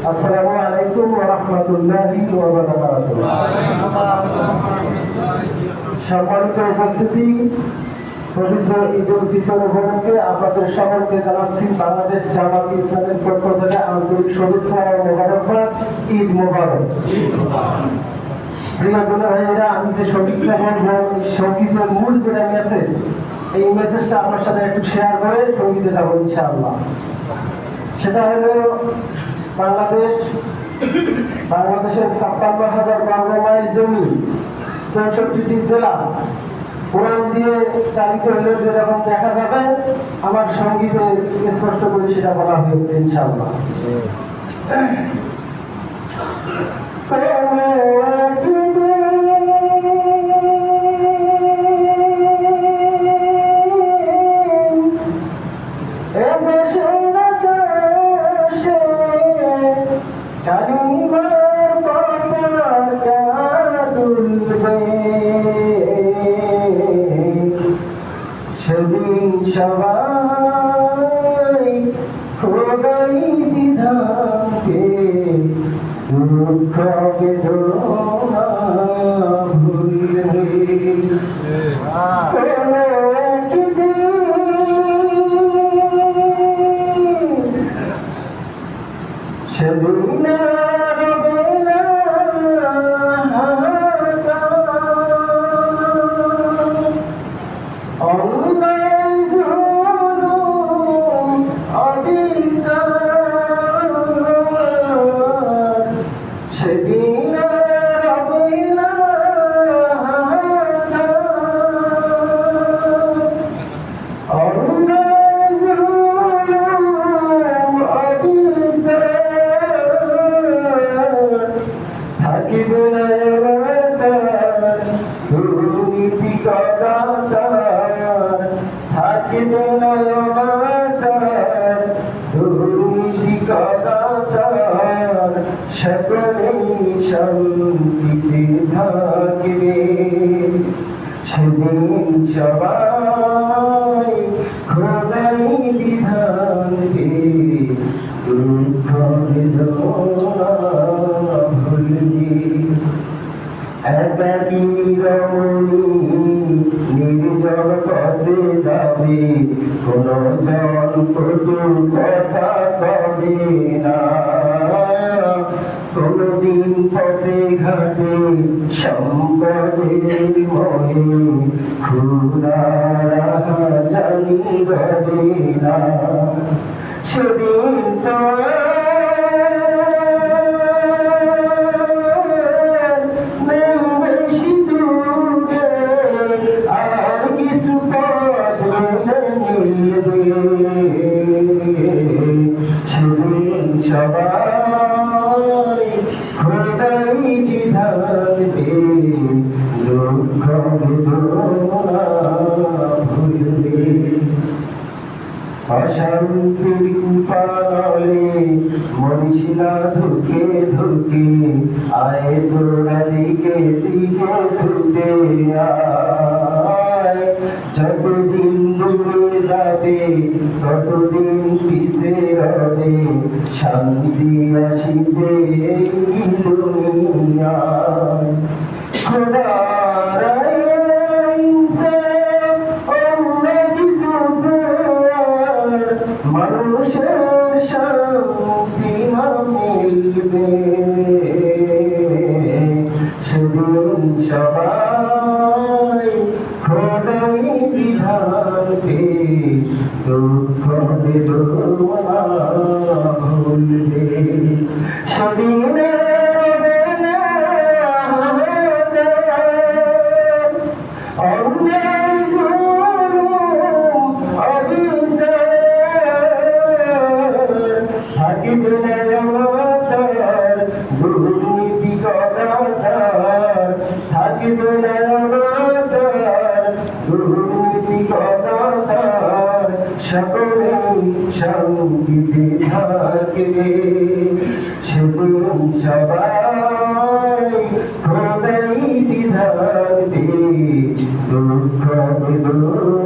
আসসালামু আলাইকুম ওয়া রাহমাতুল্লাহি ওয়া বারাকাতুহু। সম্মানিত উপস্থিতি, পবিত্র ঈদ উল ফিতর উপলক্ষে আপনাদের সকলকে জানাচ্ছি বাংলাদেশ জামাত ইসলামের পক্ষ থেকে আন্তরিক শুভেচ্ছা ও মোবারকবাদ। ঈদ মোবারক। প্রিয় বোনেরা ভাইয়েরা, আমি যে সঙ্গীতটা বলবো, সঙ্গীতের মূল যেটা মেসেজ, এই মেসেজটা আপনার সাথে একটু শেয়ার করে সঙ্গীতে যাবো ইনশাআল্লাহ। সেটা হলো বাংলাদেশের 56,000 বর্গ মাইল জমি, 64টি জেলা, কোরআন দিয়ে চালিত হলে যেরকম দেখা যাবে, আমার সঙ্গীতে স্পষ্ট করে সেটা বলা হয়েছে ইনশাআল্লাহ। সেদিন সবাই খোদাই বিধানকে দুঃখ বেদনা ভুলবে। সেদিন সকলেই শান্তিতে থাকবে। সেদিন সবাই খোদাই বিধানকে দুঃখ বেদনা ভুলবে। একাকী রমণী নির্জন পথে যাবে, কোন জন কটু কথা কবে না। কোনদিন পথে ঘাটে সম্পদের মনে খুনারা জানি রবে না। সেদিন তো সবাই খোদাই বিধানকে দুঃখ বেদনা ভুলবে। অশান্তির কুপালে মনীষীরা ধুকে ধুকে আয় তোরা দিকে দিকে ছুটে আয়। যতদিন ডুবে যাবে ততদিন পিছে রবে, শান্তি আসিতে এই দুনিয়ায়। খোদার মানুষের শান্তি মিলবে। সেদিন সবাই খোদাই বিধানকে দুঃখ বেদনা ভুলবে। সেদিন দুর্নীতি কদাচার থাকিবে না, দুর্নীতি কদাচার সকলেই শান্তিতে থাকবে। সেদিন সবাই খোদাই বিধান দুঃখ বেদনা